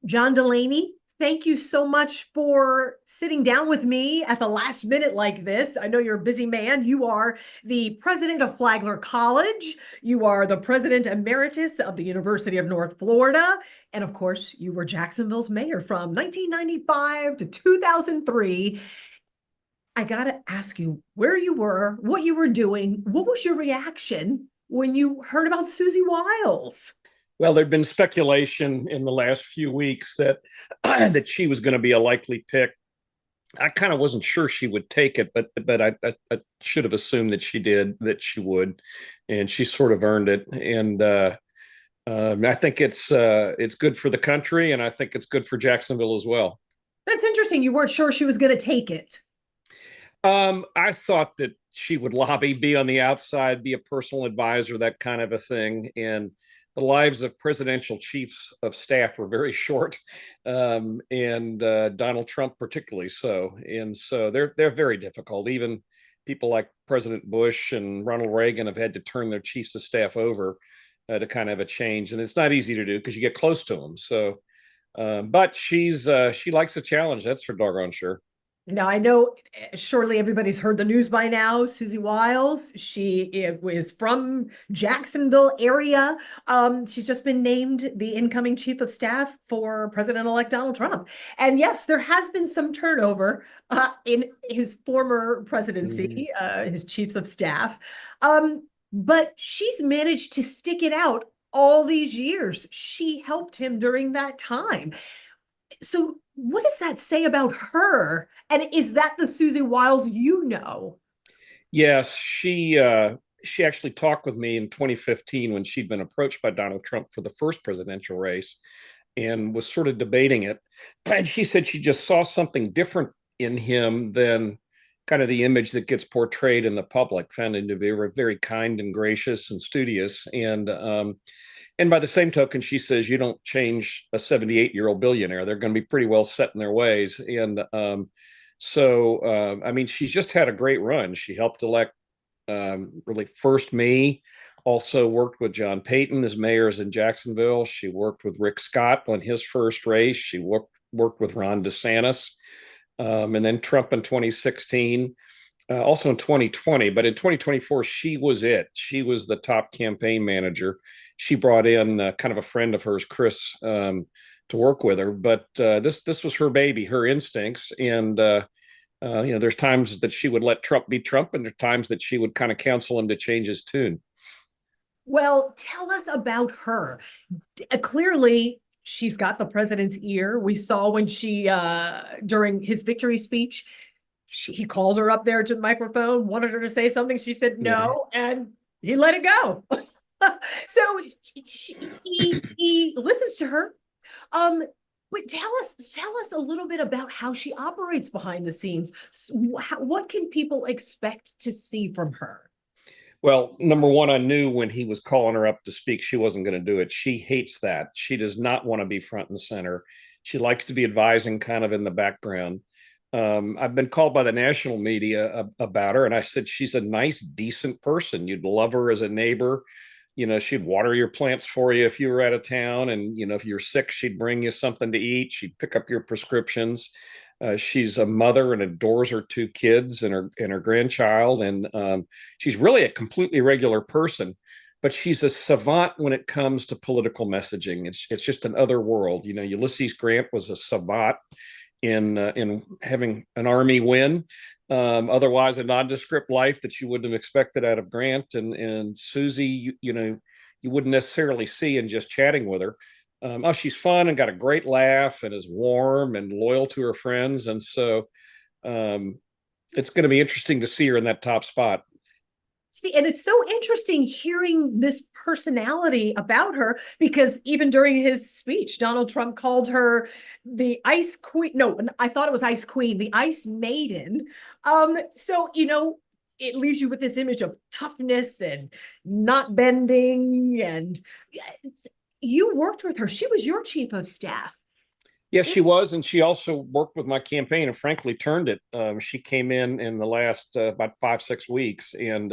John Delaney, thank you so much for sitting down with me at the last minute like this. I know you're a busy man. You are the president of Flagler College. You are the president emeritus of the University of North Florida. And of course, you were Jacksonville's mayor from 1995 to 2003. I got to ask you where you were, what you were doing. What was your reaction when you heard about Susie Wiles? Well, there'd been speculation in the last few weeks that that she was going to be a likely pick. I kind of wasn't sure she would take it, but I should have assumed that she would, and she sort of earned it. And I think it's good for the country, and I think it's good for Jacksonville as well. That's interesting. You weren't sure she was going to take it. I thought that she would lobby, be on the outside, be a personal advisor, that kind of a thing, and the lives of presidential chiefs of staff were very short, and Donald Trump particularly so. And so they're very difficult. Even people like President Bush and Ronald Reagan have had to turn their chiefs of staff over to kind of have a change, and it's not easy to do because you get close to them. So, but she likes a challenge. That's for doggone sure. Now, I know surely everybody's heard the news by now. Susie Wiles, she is from Jacksonville area. She's just been named the incoming chief of staff for President-elect Donald Trump. And yes, there has been some turnover in his former presidency, his chiefs of staff. But she's managed to stick it out all these years. She helped him during that time. So what does that say about her? And is that the Susie Wiles you know? Yes, she actually talked with me in 2015 when she'd been approached by Donald Trump for the first presidential race and was sort of debating it. And she said she just saw something different in him than kind of the image that gets portrayed in the public, found him to be very kind and gracious and studious. And by the same token, she says you don't change a 78-year-old billionaire. They're going to be pretty well set in their ways. And I mean, she's just had a great run. She helped elect really first me, also worked with John Peyton as mayors in Jacksonville. She worked with Rick Scott on his first race. She worked with Ron DeSantis, and then Trump in 2016. Also in 2020, but in 2024, she was it. She was the top campaign manager. She brought in kind of a friend of hers, Chris, to work with her. But this was her baby, her instincts, and there's times that she would let Trump be Trump, and there's times that she would kind of counsel him to change his tune. Well, tell us about her. Clearly, she's got the president's ear. We saw when she, during his victory speech, he calls her up there to the microphone, wanted her to say something. She said Yeah. no, and he let it go. So he listens to her. But tell us a little bit about how she operates behind the scenes. What can people expect to see from her? Well, number one, I knew when he was calling her up to speak, she wasn't going to do it. She hates that. She does not want to be front and center. She likes to be advising kind of in the background. I've been called by the national media about her, and I said she's a nice, decent person. You'd love her as a neighbor. She'd water your plants for you if you were out of town, and if you're sick, she'd bring you something to eat. She'd pick up your prescriptions. She's a mother and adores her two kids and her grandchild, and she's really a completely regular person. But she's a savant when it comes to political messaging. It's just another world. Ulysses Grant was a savant in having an army win. Otherwise, a nondescript life that you wouldn't have expected out of Grant and Susie. You wouldn't necessarily see in just chatting with her. Oh, she's fun and got a great laugh and is warm and loyal to her friends, and so it's going to be interesting to see her in that top spot. See, and it's so interesting hearing this personality about her because even during his speech, Donald Trump called her the ice queen. No, I thought it was ice queen, the ice maiden. So, it leaves you with this image of toughness and not bending. And you worked with her. She was your chief of staff. Yes, she was, and she also worked with my campaign and frankly turned it. She came in the last about 5, 6 weeks and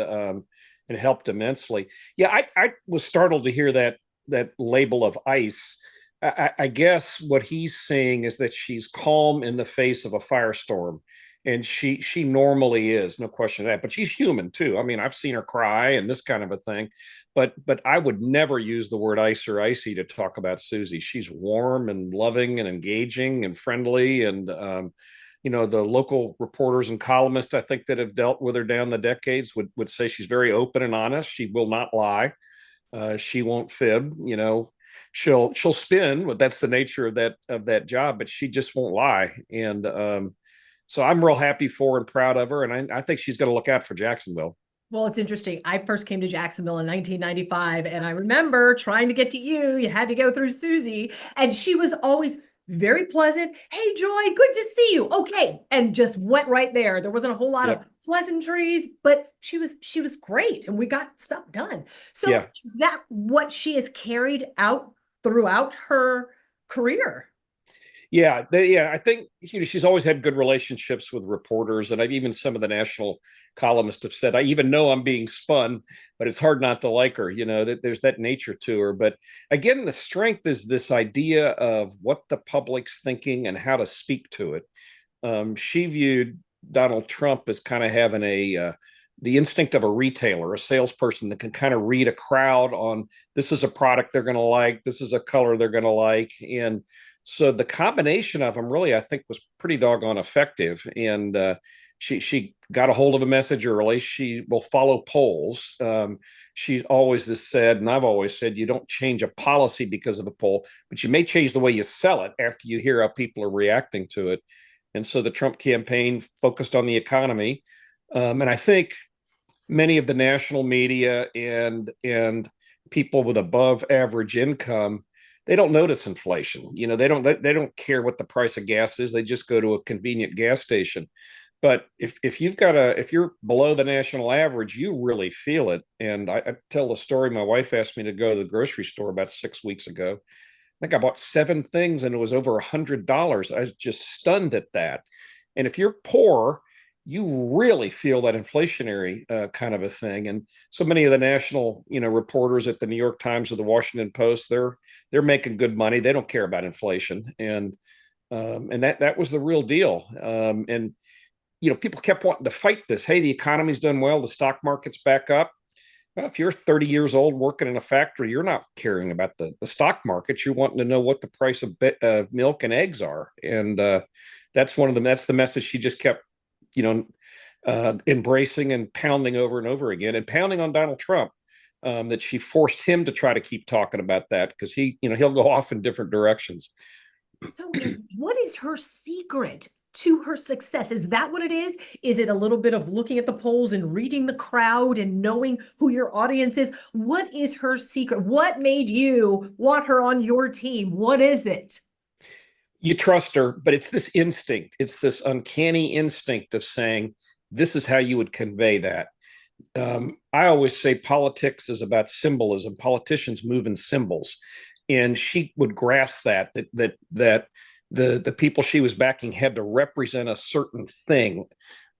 helped immensely. Yeah, I was startled to hear that label of ice. I guess what he's seeing is that she's calm in the face of a firestorm. And she normally is, no question of that. But she's human too. I mean, I've seen her cry and this kind of a thing. But I would never use the word ice or icy to talk about Susie. She's warm and loving and engaging and friendly. And the local reporters and columnists, I think, that have dealt with her down the decades would say she's very open and honest. She will not lie. She won't fib. She'll spin, but that's the nature of that job. But she just won't lie. And so I'm real happy for and proud of her, and I think she's going to look out for Jacksonville. Well, it's interesting. I first came to Jacksonville in 1995, and I remember trying to get to you. You had to go through Susie, and she was always very pleasant. Hey, Joy, good to see you. Okay, and just went right there. There wasn't a whole lot of pleasantries, but she was great, and we got stuff done. So is that what she has carried out throughout her career? Yeah, I think she's always had good relationships with reporters, and I've even some of the national columnists have said, I even know I'm being spun, but it's hard not to like her. That there's that nature to her. But again, the strength is this idea of what the public's thinking and how to speak to it. She viewed Donald Trump as kind of having the instinct of a retailer, a salesperson that can kind of read a crowd on this is a product they're going to like, this is a color they're going to like, and so the combination of them really, I think, was pretty doggone effective. And she got a hold of a message early. She will follow polls. She's always has said, and I've always said, you don't change a policy because of a poll, but you may change the way you sell it after you hear how people are reacting to it. And so the Trump campaign focused on the economy. And I think many of the national media and people with above average income, they don't notice inflation. They don't care what the price of gas is. They just go to a convenient gas station. But if you're below the national average, you really feel it. And I tell the story. My wife asked me to go to the grocery store about 6 weeks ago. I think I bought 7 things and it was over $100. I was just stunned at that. And if you're poor, you really feel that inflationary kind of a thing. And so many of the national, reporters at the New York Times or the Washington Post, they're making good money. They don't care about inflation, and that was the real deal. And people kept wanting to fight this. Hey, the economy's done well. The stock market's back up. Well, if you're 30 years old working in a factory, you're not caring about the stock market. You're wanting to know what the price of milk and eggs are, and that's that's the message she just kept embracing and pounding over and over again, and pounding on Donald Trump, that she forced him to try to keep talking about that because he'll go off in different directions. So what is her secret to her success? Is that what it is? Is it a little bit of looking at the polls and reading the crowd and knowing who your audience is? What is her secret? What made you want her on your team? What is it? You trust her, but it's this instinct. It's this uncanny instinct of saying, this is how you would convey that. I always say politics is about symbolism. Politicians move in symbols. And she would grasp that the people she was backing had to represent a certain thing,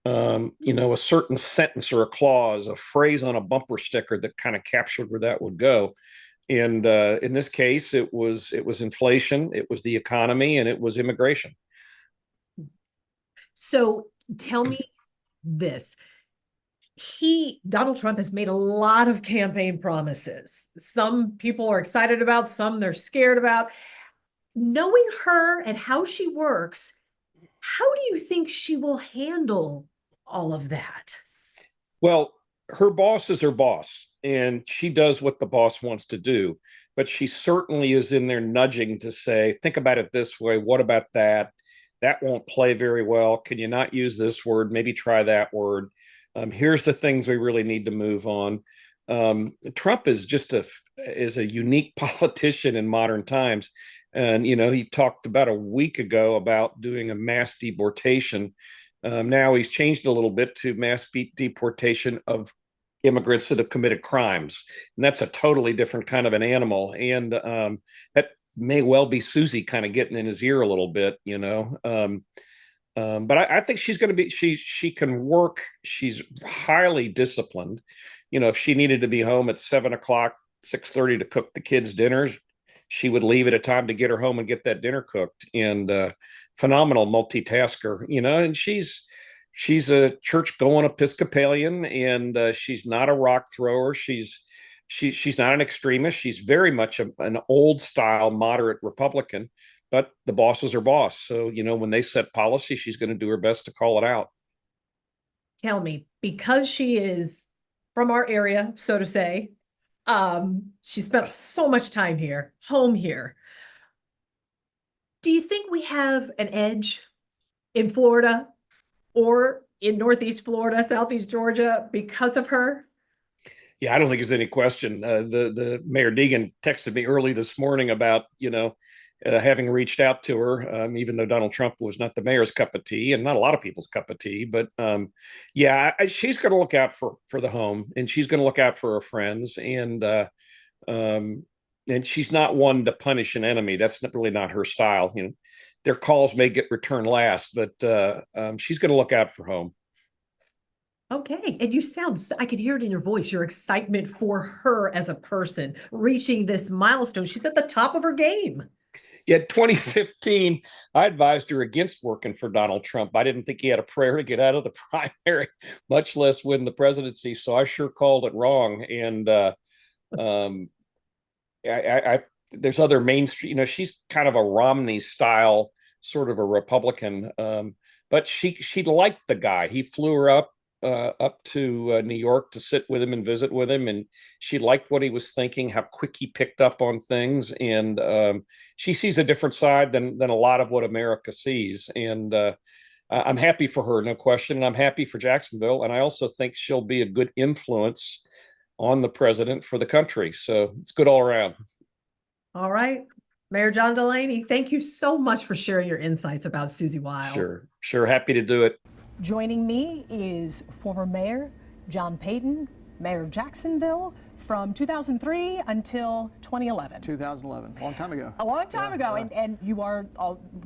a certain sentence or a clause, a phrase on a bumper sticker that kind of captured where that would go. And in this case, it was inflation, it was the economy, and it was immigration. So tell me this. Donald Trump has made a lot of campaign promises. Some people are excited about, some they're scared about. Knowing her and how she works, how do you think she will handle all of that? Well, her boss is her boss, and she does what the boss wants to do. But she certainly is in there nudging to say, think about it this way. What about that? That won't play very well. Can you not use this word? Maybe try that word. Here's the things we really need to move on. Trump is is a unique politician in modern times. And, he talked about a week ago about doing a mass deportation. Now he's changed a little bit to mass deportation of immigrants that have committed crimes. And that's a totally different kind of an animal. And that may well be Susie kind of getting in his ear a little bit, but I think she's going to be, she can work. She's highly disciplined. If she needed to be home at 7 o'clock, 6:30 to cook the kids' dinners, she would leave at a time to get her home and get that dinner cooked. And phenomenal multitasker, and she's a church going Episcopalian, and she's not a rock thrower. She's not an extremist. She's very much an old style moderate Republican, but the boss is her boss. So, when they set policy, she's going to do her best to call it out. Tell me, because she is from our area, so to say, she spent so much time here, home here. Do you think we have an edge in Florida or in Northeast Florida, Southeast Georgia because of her? Yeah, I don't think there's any question. The Mayor Deegan texted me early this morning about, having reached out to her, even though Donald Trump was not the mayor's cup of tea and not a lot of people's cup of tea. But she's going to look out for the home, and she's going to look out for her friends. And she's not one to punish an enemy. That's really not her style. Their calls may get returned last, but she's going to look out for home. Okay. And I could hear it in your voice, your excitement for her as a person reaching this milestone. She's at the top of her game. Yeah, 2015, I advised her against working for Donald Trump. I didn't think he had a prayer to get out of the primary, much less win the presidency. So I sure called it wrong. And there's other mainstream, she's kind of a Romney style, sort of a Republican, but she liked the guy. He flew her up to New York to sit with him and visit with him, and she liked what he was thinking, how quick he picked up on things, and she sees a different side than a lot of what America sees. And I'm happy for her, no question, and I'm happy for Jacksonville, and I also think she'll be a good influence on the president for the country. So it's good all around. All right. Mayor John Delaney, thank you so much for sharing your insights about Susie Wiles. Sure. Happy to do it. Joining me is former Mayor John Peyton, Mayor of Jacksonville, from 2003 until 2011. 2011, long time ago. A long time ago, and you are,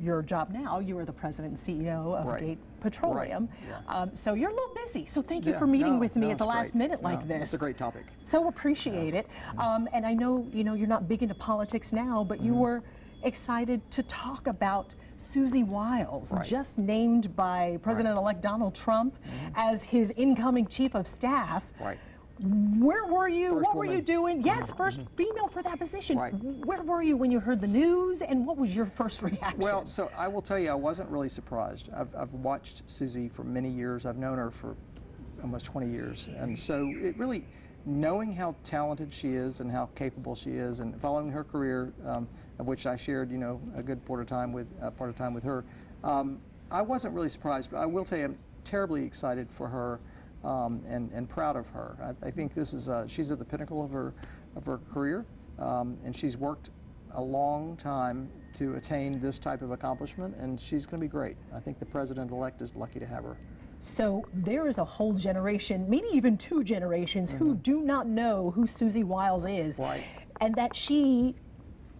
your job now, you are the president and CEO of Gate Petroleum. Right. Yeah. So you're a little busy, so thank you for meeting with me at the last minute like this. It's a great topic. So appreciate it. And I know, you're not big into politics now, but you were excited to talk about Susie Wiles, just named by President-elect Donald Trump as his incoming chief of staff. Where were you? What were you doing? Yes, first female for that position. Where were you when you heard the news, and what was your first reaction? Well, so I will tell you, I wasn't really surprised. I've watched Susie for many years. I've known her for almost 20 years. And so it really, knowing how talented she is and how capable she is, and following her career, of which I shared, a good part of time with her, I wasn't really surprised. But I will tell you, I'm terribly excited for her. And proud of her. I think this is she's at the pinnacle of her career, and she's worked a long time to attain this type of accomplishment, and she's going to be great. I think the president-elect is lucky to have her. So there is a whole generation, maybe even two generations, who do not know who Susie Wiles is, and that she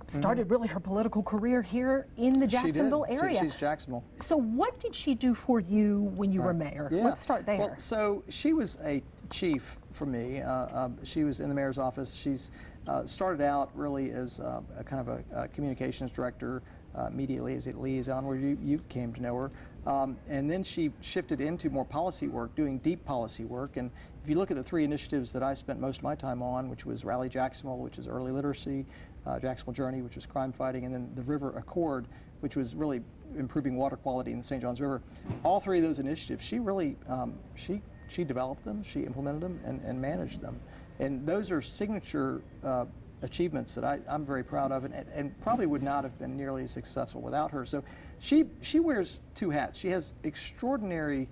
started really her political career here in the Jacksonville area. She's Jacksonville. So what did she do for you when you were mayor? Let's start there. Well, so she was a chief for me. She was in the mayor's office. She's started out really as a kind of a communications director, immediately as a liaison, where you came to know her. And then she shifted into more policy work, doing deep policy work. And if you look at the three initiatives that I spent most of my time on, which was Rally Jacksonville, which is early literacy, Jacksonville Journey, which was crime fighting, and then the River Accord, which was really improving water quality in the St. Johns River. All three of those initiatives, she really, she developed them, she implemented them, and managed them. And those are signature achievements that I'm very proud of, and probably would not have been nearly as successful without her. So she wears two hats. She has extraordinary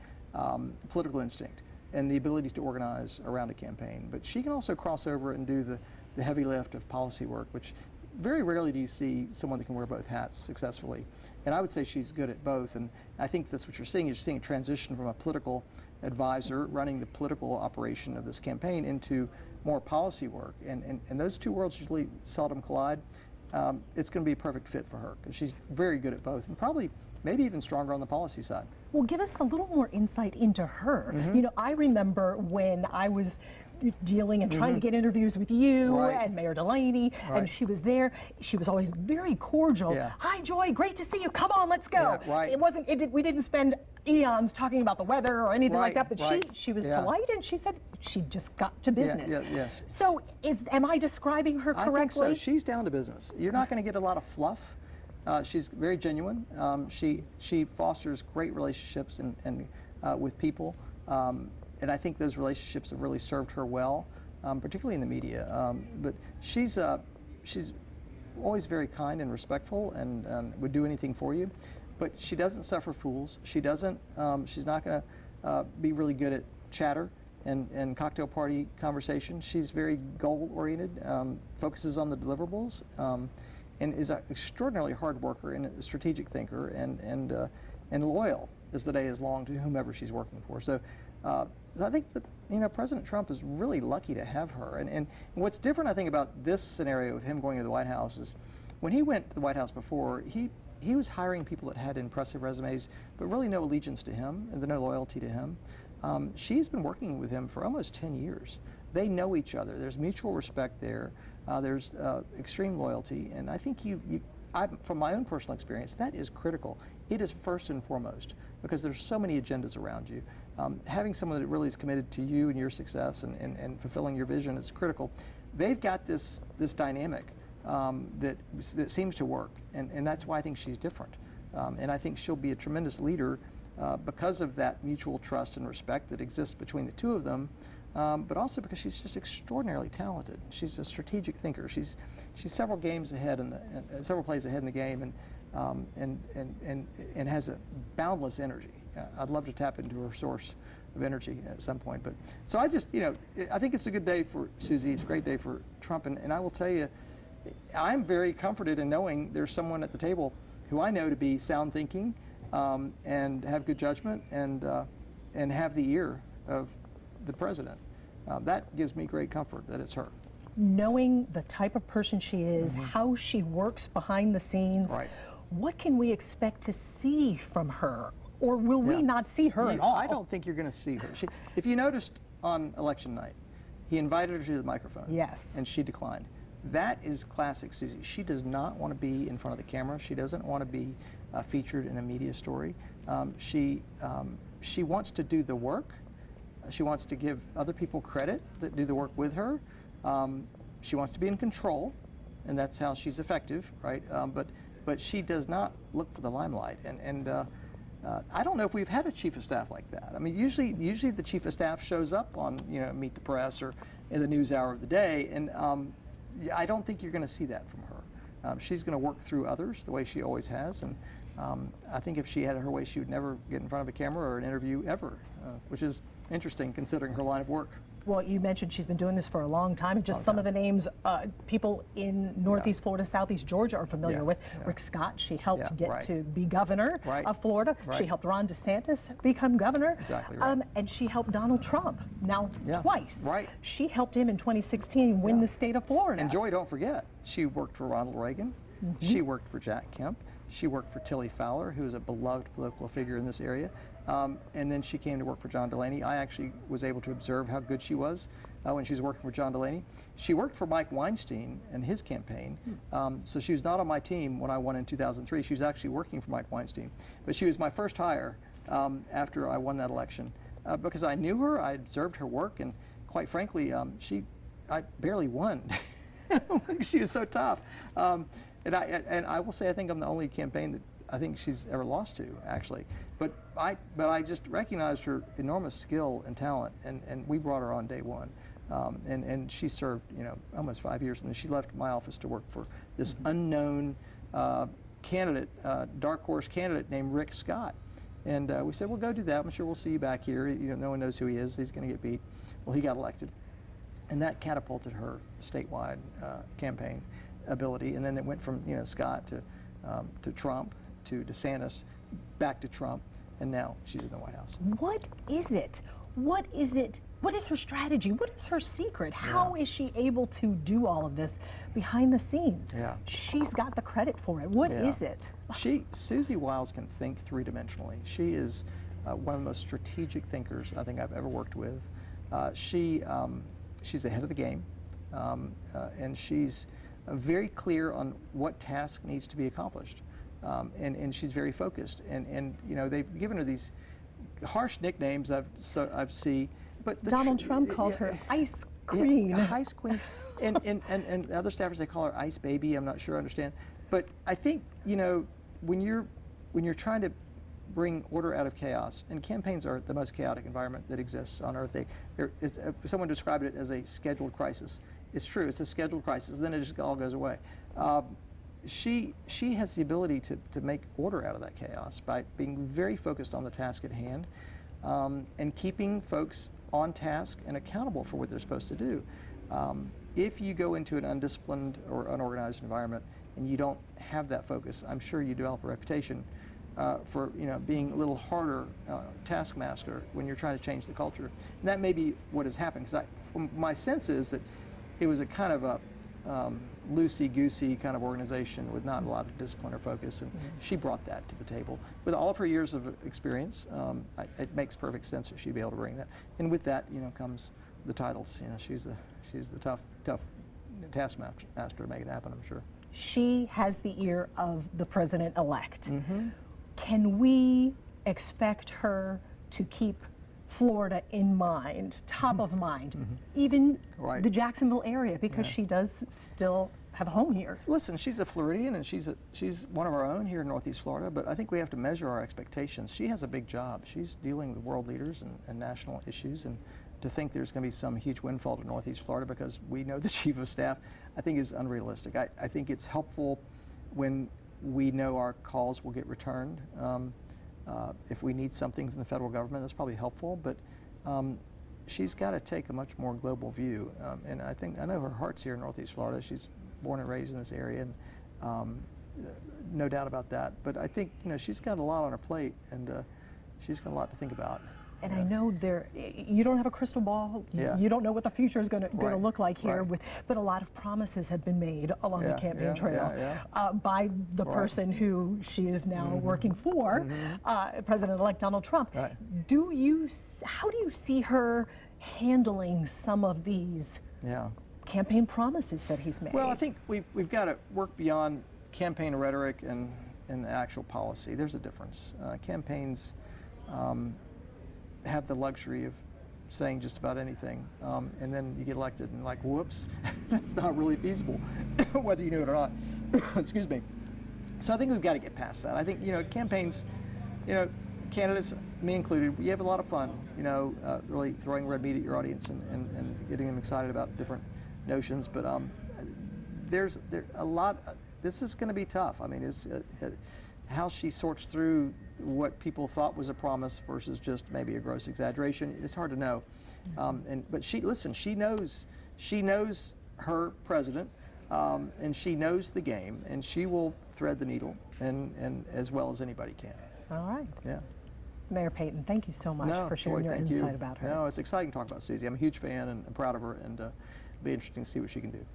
political instinct and the ability to organize around a campaign, but she can also cross over and do the heavy lift of policy work, which very rarely do you see someone that can wear both hats successfully. And I would say she's good at both, and I think that's what you're seeing. You're seeing a transition from a political advisor running the political operation of this campaign into more policy work, and those two worlds usually seldom collide. It's going to be a perfect fit for her, because she's very good at both, and probably maybe even stronger on the policy side. Well, give us a little more insight into her. I remember when I was dealing and trying to get interviews with you Right. and Mayor Delaney, Right. and she was there. She was always very cordial. Yeah. Hi, Joy, great to see you. Come on, let's go. Yeah, right. It wasn't. We didn't spend eons talking about the weather or anything like Right, that. But right. she was Yeah. polite, and she said she just got to business. yes. So am I describing her correctly? I think so. She's down to business. You're not going to get a lot of fluff. She's very genuine. She fosters great relationships and with people, and I think those relationships have really served her well, particularly in the media. But she's always very kind and respectful, and would do anything for you. But she doesn't suffer fools. She doesn't. She's not going to be really good at chatter and cocktail party conversation. She's very goal-oriented, focuses on the deliverables, and is an extraordinarily hard worker and a strategic thinker, and loyal as the day is long to whomever she's working for. So I think that President Trump is really lucky to have her. And what's different, I think, about this scenario of him going to the White House is when he went to the White House before, he was hiring people that had impressive resumes, but really no allegiance to him and no loyalty to him. She's been working with him for almost 10 years. They know each other. There's mutual respect there. There's extreme loyalty. And I think from my own personal experience, that is critical. It is first and foremost because there's so many agendas around you. Having someone that really is committed to you and your success and fulfilling your vision is critical. They've got this dynamic that seems to work, and that's why I think she's different. And I think she'll be a tremendous leader because of that mutual trust and respect that exists between the two of them, but also because she's just extraordinarily talented. She's a strategic thinker. She's several games ahead several plays ahead in the game, and has a boundless energy. I'd love to tap into her source of energy at some point. But so I just, I think it's a good day for Susie. It's a great day for Trump, and I will tell you, I'm very comforted in knowing there's someone at the table who I know to be sound thinking, and have good judgment, and have the ear of the president. That gives me great comfort that it's her. Knowing the type of person she is, how she works behind the scenes, Right. what can we expect to see from her? Or will we not see her at all? I don't think you're going to see her. If you noticed on election night, he invited her to the microphone. Yes. And she declined. That is classic Susie. She does not want to be in front of the camera. She doesn't want to be featured in a media story. She wants to do the work. She wants to give other people credit that do the work with her. She wants to be in control, and that's how she's effective, right? But she does not look for the limelight. I don't know if we've had a chief of staff like that. I mean, usually the chief of staff shows up on Meet the Press or in the news hour of the day, and I don't think you're going to see that from her. She's going to work through others the way she always has, and I think if she had her way, she would never get in front of a camera or an interview ever, which is interesting considering her line of work. Well, you mentioned she's been doing this for a long time. Just some of the names people in Northeast Florida, Southeast Georgia are familiar with. Rick Scott, she helped get to be governor of Florida. She helped Ron DeSantis become governor. Exactly right. And she helped Donald Trump now twice. Right. She helped him in 2016 win the state of Florida. And Joy, don't forget, she worked for Ronald Reagan. She worked for Jack Kemp. She worked for Tilly Fowler, who is a beloved political figure in this area. And then she came to work for John Delaney. I actually was able to observe how good she was when she was working for John Delaney. She worked for Mike Weinstein and his campaign. So she was not on my team when I won in 2003. She was actually working for Mike Weinstein. But she was my first hire after I won that election because I knew her, I observed her work, and quite frankly, I barely won. She was so tough. And I will say I think I'm the only campaign that I think she's ever lost to, actually. But I just recognized her enormous skill and talent, and we brought her on day one. And she served, almost 5 years, and then she left my office to work for this unknown candidate, dark horse candidate named Rick Scott. And we said, well, go do that. I'm sure we'll see you back here. No one knows who he is. He's going to get beat. Well, he got elected. And that catapulted her statewide campaign ability. And then it went from, Scott to Trump, to DeSantis, back to Trump, and now she's in the White House. What is it? What is it? What is her strategy? What is her secret? How is she able to do all of this behind the scenes? She's got the credit for it. What is it? Susie Wiles can think three-dimensionally. She is one of the most strategic thinkers I think I've ever worked with. She she's ahead of the game, and she's very clear on what task needs to be accomplished, and she's very focused. And you know, they've given her these harsh nicknames I've seen, but Donald Trump called her Ice Queen. Yeah, Ice Queen, and other staffers, they call her Ice Baby. I'm not sure I understand, but I think, you know, when you're trying to bring order out of chaos, and campaigns are the most chaotic environment that exists on earth. Someone described it as a scheduled crisis. It's true. It's a scheduled crisis. Then it just all goes away. She has the ability to make order out of that chaos by being very focused on the task at hand, and keeping folks on task and accountable for what they're supposed to do. If you go into an undisciplined or unorganized environment and you don't have that focus, I'm sure you develop a reputation for, you know, being a little harder taskmaster when you're trying to change the culture. And that may be what has happened, because my sense is that it was a kind of a loosey-goosey kind of organization with not a lot of discipline or focus, and she brought that to the table. With all of her years of experience, it makes perfect sense that she'd be able to bring that. And with that, you know, comes the titles. You know, she's the tough taskmaster to make it happen, I'm sure. She has the ear of the president-elect. Can we expect her to keep Florida in mind, top of mind, even the Jacksonville area, because she does still have a home here? Listen, she's a Floridian, and she's one of our own here in Northeast Florida, but I think we have to measure our expectations. She has a big job. She's dealing with world leaders and national issues, and to think there's going to be some huge windfall to Northeast Florida because we know the Chief of Staff, I think is unrealistic. I think it's helpful when we know our calls will get returned. If we need something from the federal government, that's probably helpful, but she's got to take a much more global view. And I know her heart's here in Northeast Florida. She's born and raised in this area, and no doubt about that. But I think, you know, she's got a lot on her plate, and she's got a lot to think about. And I know you don't have a crystal ball. You don't know what the future is going to look like here. But a lot of promises have been made along the campaign trail by the person who she is now working for, President-elect Donald Trump. How do you see her handling some of these campaign promises that he's made? Well, I think we've got to work beyond campaign rhetoric and the actual policy. There's a difference. Campaigns have the luxury of saying just about anything, and then you get elected and like, whoops, that's not really feasible, whether you knew it or not. Excuse me. So I think we've got to get past that. I think, you know, campaigns, you know, candidates, me included, we have a lot of fun, you know, really throwing red meat at your audience and getting them excited about different notions. But there's a lot. This is going to be tough. I mean, it's how she sorts through what people thought was a promise versus just maybe a gross exaggeration. It's hard to know. But she knows her president, and she knows the game, and she will thread the needle and as well as anybody can. All right. Yeah. Mayor Peyton, thank you so much for sharing your insight about her. No, it's exciting to talk about Susie. I'm a huge fan and proud of her, and it'll be interesting to see what she can do.